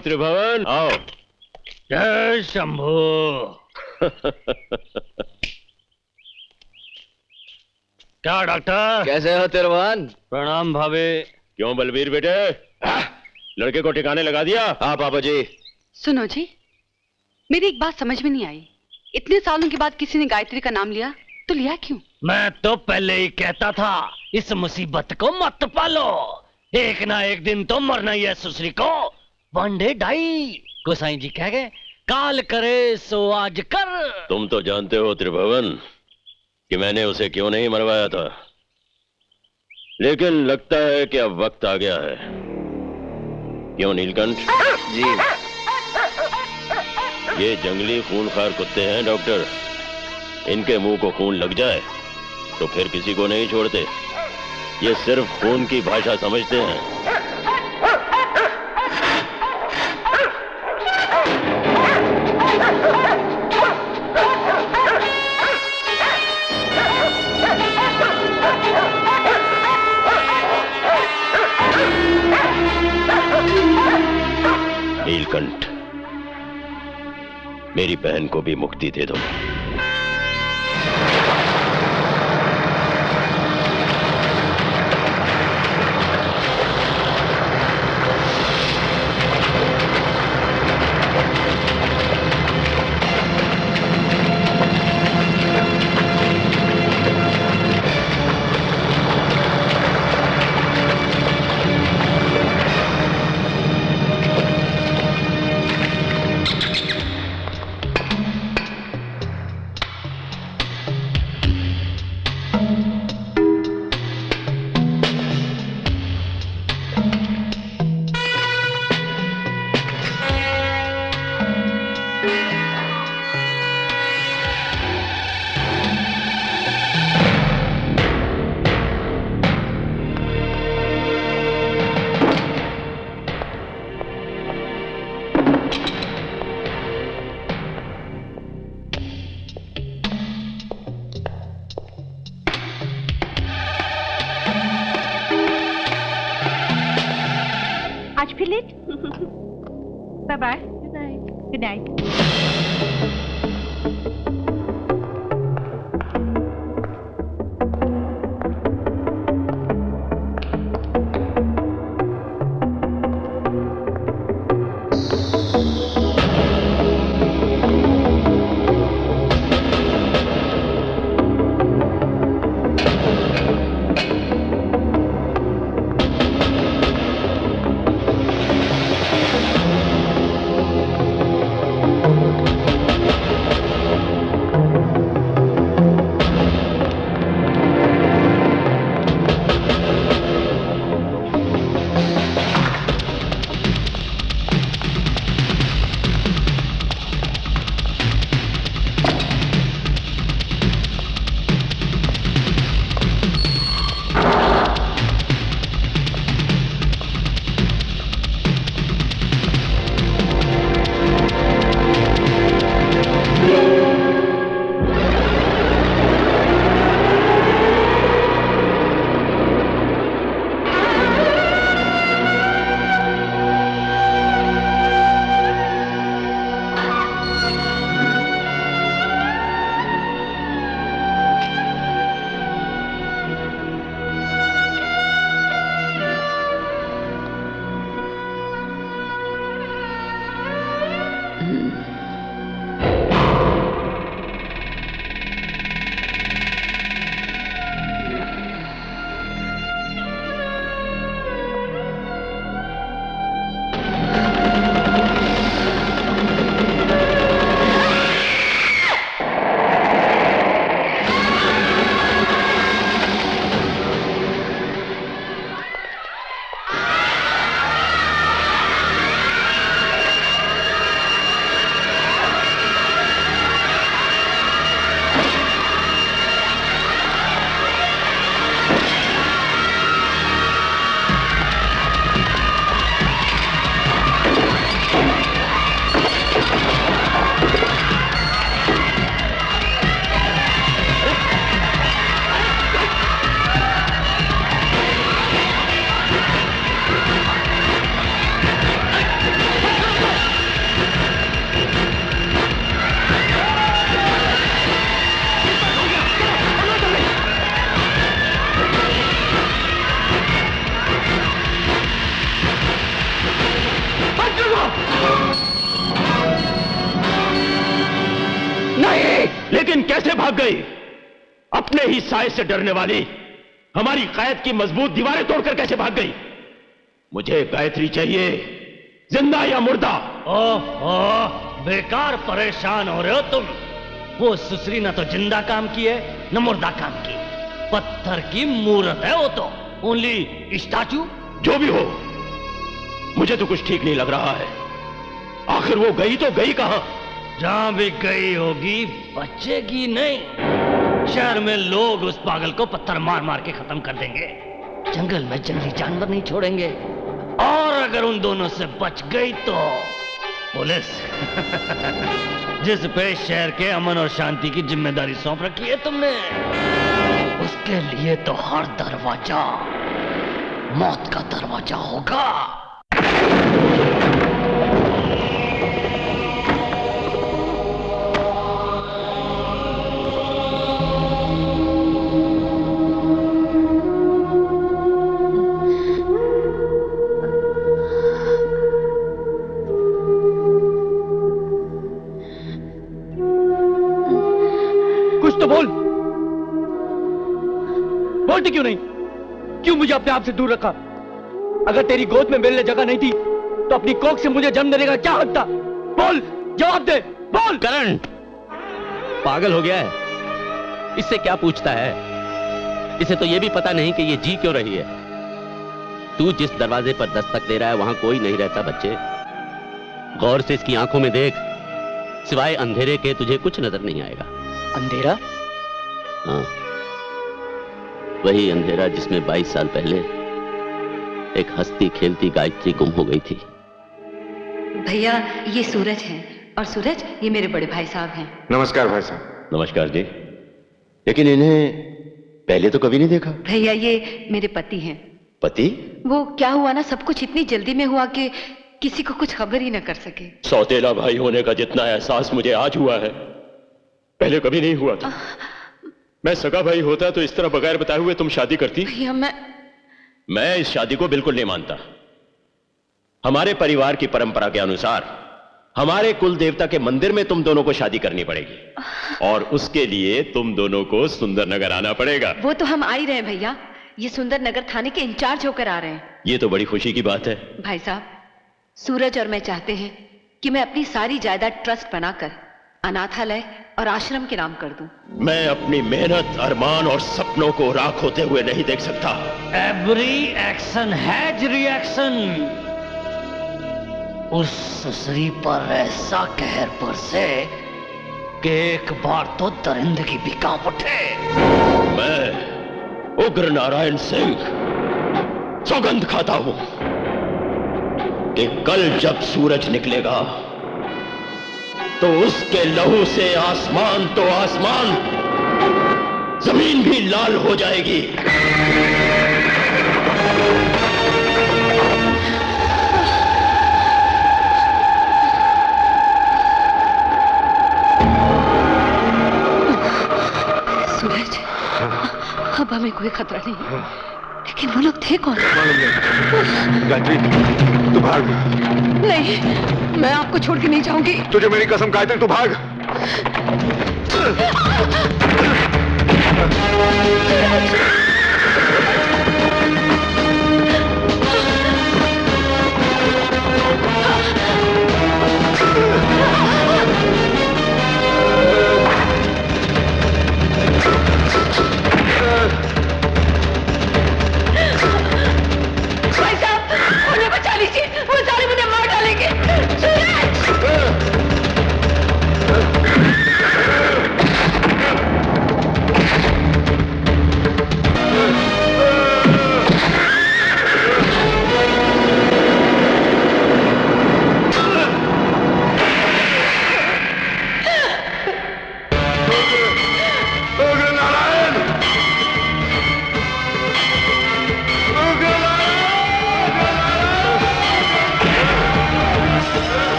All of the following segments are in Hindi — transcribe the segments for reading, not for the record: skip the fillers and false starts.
त्रिभुवन, आओ। जय शंभू। क्या डॉक्टर, कैसे हो त्रिभुवन? प्रणाम भावे। क्यों बलबीर बेटे, लड़के को ठिकाने लगा दिया? हाँ पापा जी। सुनो जी, मेरी एक बात समझ में नहीं आई। इतने सालों के बाद किसी ने गायत्री का नाम लिया, तो लिया क्यों? मैं तो पहले ही कहता था इस मुसीबत को मत पालो, एक ना एक दिन तो मरना ही है सुसरी को। वन डे डाई, गोसाई जी कह गए, काल करे सो आज कर। तुम तो जानते हो त्रिभुवन कि मैंने उसे क्यों नहीं मरवाया था, लेकिन लगता है कि अब वक्त आ गया है। क्यों नीलकंठ जी? ये जंगली खूनखार कुत्ते हैं डॉक्टर, इनके मुंह को खून लग जाए तो फिर किसी को नहीं छोड़ते। ये सिर्फ खून की भाषा समझते हैं। नीलकंठ, मेरी बहन को भी मुक्ति दे दो। आज फिर late? Bye bye. Good night. नहीं। लेकिन कैसे भाग गई? अपने ही साए से डरने वाली हमारी कैद की मजबूत दीवारें तोड़कर कैसे भाग गई? मुझे गायत्री चाहिए, जिंदा या मुर्दा। ओह, बेकार परेशान हो रहे हो तुम। वो सुसरी ना तो जिंदा काम की है न मुर्दा काम की, पत्थर की मूर्त है वो तो, ओनली स्टैचू। जो भी हो, मुझे तो कुछ ठीक नहीं लग रहा है। आखिर वो गई तो गई कहां? जहां भी गई होगी बचेगी नहीं। शहर में लोग उस पागल को पत्थर मार मार के खत्म कर देंगे, जंगल में जंगली जानवर नहीं छोड़ेंगे, और अगर उन दोनों से बच गई तो पुलिस जिस पे शहर के अमन और शांति की जिम्मेदारी सौंप रखी है तुमने, उसके लिए तो हर दरवाजा मौत का दरवाजा होगा। तो बोलती क्यों नहीं? क्यों मुझे अपने आप से दूर रखा? अगर तेरी गोद में मेरे लिए जगह नहीं थी तो अपनी कोख से मुझे जन्म देने का क्या हक था? बोल, जवाब दे, बोल। करण पागल हो गया है, इससे क्या पूछता है? इसे तो यह भी पता नहीं कि ये जी क्यों रही है। तू जिस दरवाजे पर दस्तक दे रहा है वहां कोई नहीं रहता बच्चे। गौर से इसकी आंखों में देख, सिवाय अंधेरे के तुझे कुछ नजर नहीं आएगा। अंधेरा? हाँ, वही अंधेरा जिसमें 22 साल पहले एक हंसती खेलती गायत्री गुम हो गई थी। भैया, ये सूरज है, और सूरज ये मेरे बड़े भाई साहब हैं। नमस्कार भाई साहब। नमस्कार जी। लेकिन इन्हें पहले तो कभी नहीं देखा। भैया, ये मेरे पति हैं। पति? वो क्या हुआ ना, सब कुछ इतनी जल्दी में हुआ कि किसी को कुछ खबर ही न कर सके। सौतेला भाई होने का जितना एहसास मुझे आज हुआ है, पहले कभी नहीं हुआ था। मैं सगा भाई होता तो इस तरह बगैर बताए हुए तुम शादी करती? भैया, मैं इस शादी को बिल्कुल नहीं मानता। हमारे परिवार की परंपरा के अनुसार हमारे कुल देवता के मंदिर में तुम दोनों को शादी करनी पड़ेगी, और उसके लिए तुम दोनों को सुंदर नगर आना पड़ेगा। वो तो हम आ ही रहे हैं भैया, ये सुंदर नगर थाने के इंचार्ज होकर आ रहे हैं। ये तो बड़ी खुशी की बात है। भाई साहब, सूरज और मैं चाहते हैं कि मैं अपनी सारी जायदाद ट्रस्ट बनाकर अनाथालय और आश्रम के नाम कर दूं। मैं अपनी मेहनत, अरमान और सपनों को राख होते हुए नहीं देख सकता। Every action has reaction. उस सुसरी पर ऐसा कहर बरसे कि एक बार तो दरिंदगी भी कांप उठे। मैं उग्र नारायण सिंह सौगंध खाता हूं कि कल जब सूरज निकलेगा तो उसके लहू से आसमान तो आसमान, जमीन भी लाल हो जाएगी। सूरज, अब हमें कोई खतरा नहीं, लेकिन वो लोग थे कौन? गायत्री, तू भाग। नहीं, मैं आपको छोड़ के नहीं जाऊंगी। तुझे मेरी कसम, गायत्री तू भाग। भाई साहब, उन्हें बचा लीजिए, वो सारे मुझे मार डालेंगे।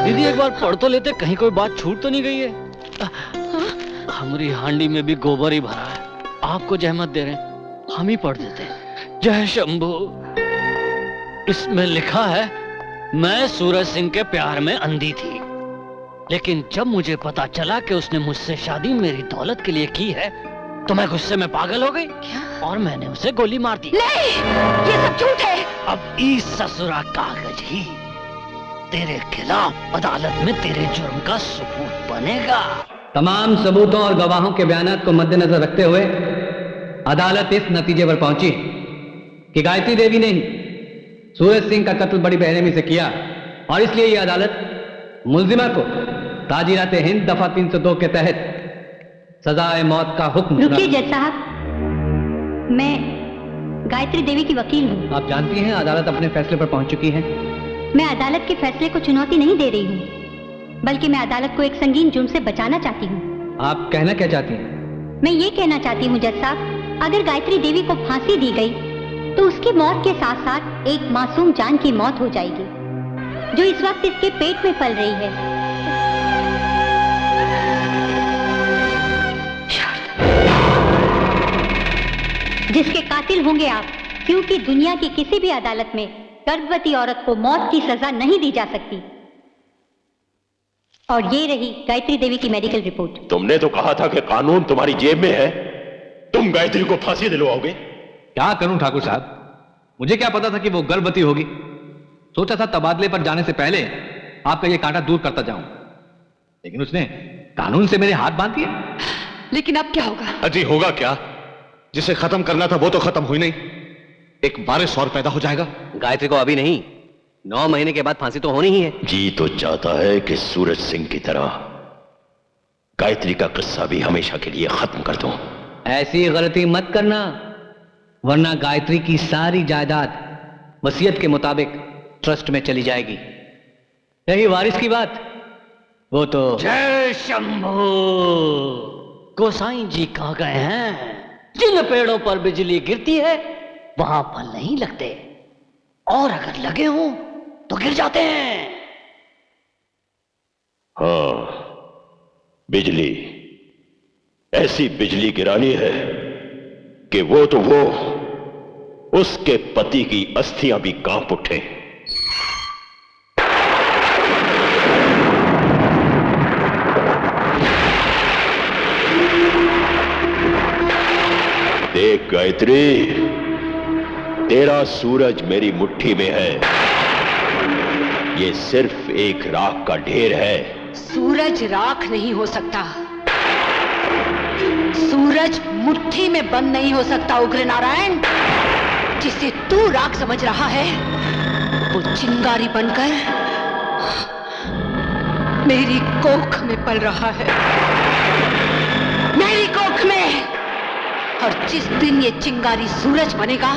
दीदी, एक बार पढ़ तो लेते, कहीं कोई बात छूट तो नहीं गई है? हमारी हांडी में भी गोबर ही भरा है, आपको जहमत दे रहे हैं, हम ही पढ़ देते हैं। जय शंभू। इसमें लिखा है, मैं सूरज सिंह के प्यार में अंधी थी, लेकिन जब मुझे पता चला कि उसने मुझसे शादी मेरी दौलत के लिए की है तो मैं गुस्से में पागल हो गई और मैंने उसे गोली मार दी। नहीं, ये सब झूठ है। अब इस ससुरा कागज ही तेरे खिलाफ अदालत में तेरे जुर्म का सबूत बनेगा। तमाम सबूतों और गवाहों के बयानात को मद्देनजर रखते हुए अदालत इस नतीजे पर पहुंची कि गायत्री देवी ने ही सूरज सिंह का कत्ल बड़ी बेरहमी से किया और इसलिए यह अदालत मुल्जिमा को ताजीरात हिंद दफा 302 के तहत सजाए मौत का हुक्म। रुकिए जज साहब, मैं गायत्री देवी की वकील हूँ। आप जानती हैं अदालत अपने फैसले पर पहुंच चुकी है। मैं अदालत के फैसले को चुनौती नहीं दे रही हूँ, बल्कि मैं अदालत को एक संगीन जुर्म से बचाना चाहती हूँ। आप कहना क्या चाहती हैं? मैं ये कहना चाहती हूँ जज साहब, अगर गायत्री देवी को फांसी दी गई तो उसकी मौत के साथ साथ एक मासूम जान की मौत हो जाएगी जो इस वक्त इसके पेट में पल रही है। जिसके कातिल होंगे आप, क्योंकि दुनिया की किसी भी अदालत में गर्भवती औरत को मौत की सजा नहीं दी जा सकती। और ये रही गायत्री देवी की मेडिकल रिपोर्ट। तुमने तो कहा था कि कानून तुम्हारी जेब में है, तुम गायत्री को फांसी दिलवाओगे। क्या करूं ठाकुर साहब, मुझे क्या पता था कि वो गर्भवती होगी। सोचा था तबादले पर जाने से पहले आपका ये कांटा दूर करता जाऊं, लेकिन उसने कानून से मेरे हाथ बांध दिए। लेकिन अब क्या होगा? अजी होगा क्या? जिसे खत्म करना था वो तो खत्म हुई नहीं, एक वारिस और पैदा हो जाएगा। गायत्री को अभी नहीं, 9 महीने के बाद फांसी तो होनी ही है। जी तो चाहता है कि सूरज सिंह की तरह गायत्री का किस्सा भी हमेशा के लिए खत्म कर दूं। ऐसी गलती मत करना, वरना गायत्री की सारी जायदाद वसीयत के मुताबिक ट्रस्ट में चली जाएगी। यही वारिस की बात, वो तो। जय शंभू। गोसाई जी कहाँ गए हैं? जिन पेड़ों पर बिजली गिरती है वहां फल नहीं लगते, और अगर लगे हों तो गिर जाते हैं। हाँ, बिजली, ऐसी बिजली गिरानी है कि वो उसके पति की अस्थियां भी कांप उठे। देख गायत्री, तेरा सूरज मेरी मुट्ठी में है, ये सिर्फ एक राख का ढेर है। सूरज राख नहीं हो सकता, सूरज मुट्ठी में बंद नहीं हो सकता। उग्र नारायण, जिसे तू राख समझ रहा है वो चिंगारी बनकर मेरी कोख में पल रहा है, मेरी कोख में। और जिस दिन ये चिंगारी सूरज बनेगा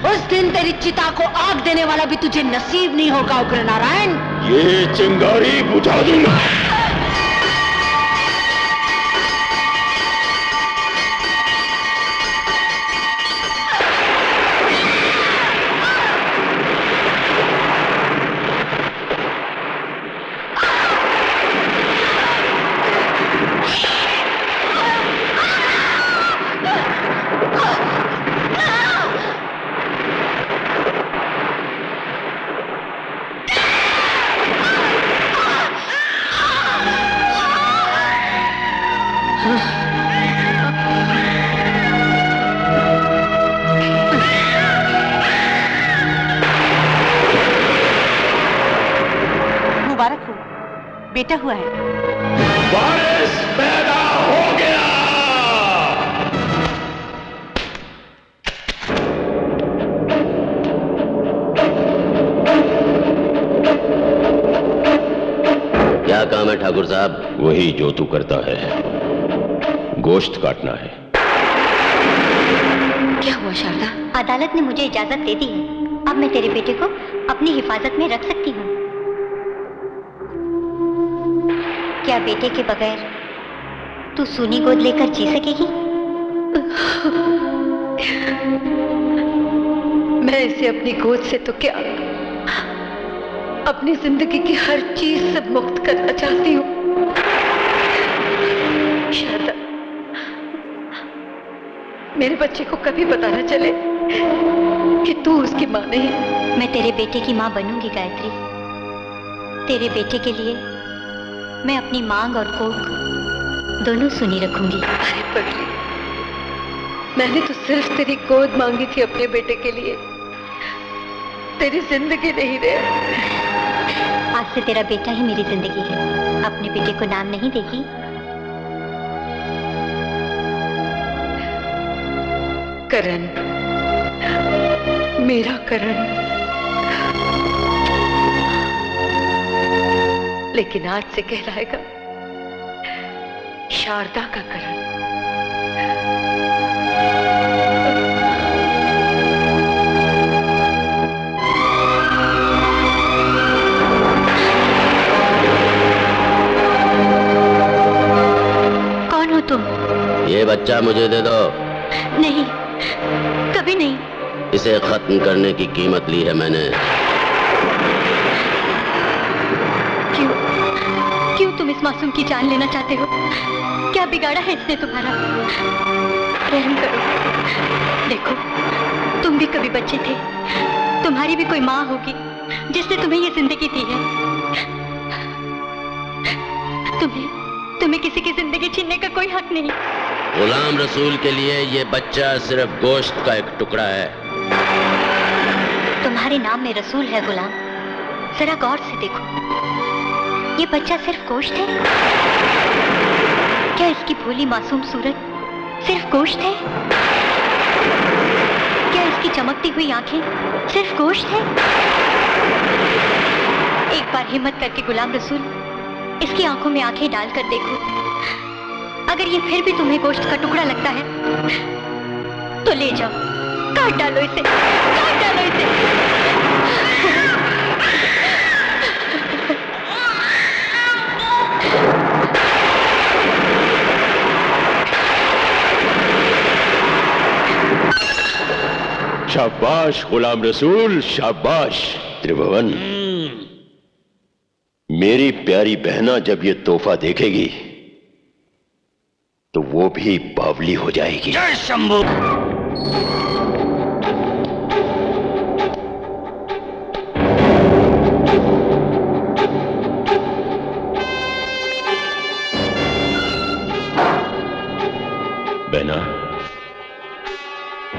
उस दिन तेरी चिता को आग देने वाला भी तुझे नसीब नहीं होगा। उग्र नारायण, ये चिंगारी बुझा दूंगा। मुबारक हो, बेटा हुआ है। वारिस पैदा हो गया। क्या काम है ठाकुर साहब? वही जो तू करता है, गोश्त काटना है। क्या हुआ शारदा? अदालत ने मुझे इजाजत दे दी है, अब मैं तेरे बेटे को अपनी हिफाजत में रख सकती हूँ। क्या बेटे के बगैर तू सूनी गोद लेकर जी सकेगी? मैं इसे अपनी गोद से तो क्या, अपनी जिंदगी की हर चीज से मुक्त करना चाहती हूँ। शारदा, मेरे बच्चे को कभी पता न चले कि तू उसकी माँ नहीं। मैं तेरे बेटे की माँ बनूंगी गायत्री। तेरे बेटे के लिए मैं अपनी मांग और कोख दोनों सुनी रखूंगी। अरे पगली, मैंने तो सिर्फ तेरी गोद मांगी थी अपने बेटे के लिए, तेरी जिंदगी नहीं रे। आज से तेरा बेटा ही मेरी जिंदगी है। अपने बेटे को नाम नहीं देगी? करण, मेरा करण। लेकिन आज से कहलाएगा शारदा का करण। कौन हो तुम? ये बच्चा मुझे दे दो। नहीं, कभी नहीं। इसे खत्म करने की कीमत ली है मैंने। क्यों तुम इस मासूम की जान लेना चाहते हो? क्या बिगाड़ा है इसने तुम्हारा? रहम करो। देखो, तुम भी कभी बच्चे थे, तुम्हारी भी कोई माँ होगी जिसने तुम्हें ये जिंदगी दी है। तुम्हें किसी की जिंदगी छीनने का कोई हक नहीं। गुलाम रसूल के लिए ये बच्चा सिर्फ गोश्त का एक टुकड़ा है। तुम्हारे नाम में रसूल है गुलाम। जरा गौर से देखो, ये बच्चा सिर्फ गोश्त है? क्या इसकी भोली मासूम सूरत सिर्फ गोश्त है? क्या इसकी चमकती हुई आंखें सिर्फ गोश्त है? एक बार हिम्मत करके गुलाम रसूल इसकी आंखों में आंखें डालकर देखो। अगर ये फिर भी तुम्हें गोश्त का टुकड़ा लगता है तो ले जाओ, काट डालो इसे, काट डालो इसे। शाबाश गुलाम रसूल, शाबाश। त्रिभुवन, मेरी प्यारी बहना जब ये तोहफा देखेगी तो वो भी बावली हो जाएगी। जय शंभू। बहना,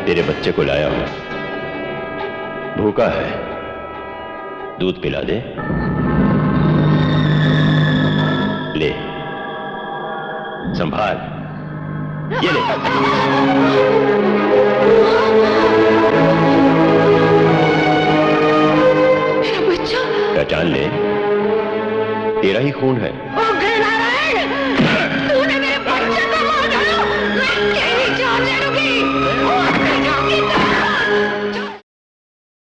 तेरे बच्चे को लाया हूं, भूखा है, दूध पिला दे। ले, संभाल, ये ले। मेरा बच्चा। पहचान ले, तेरा ही खून है।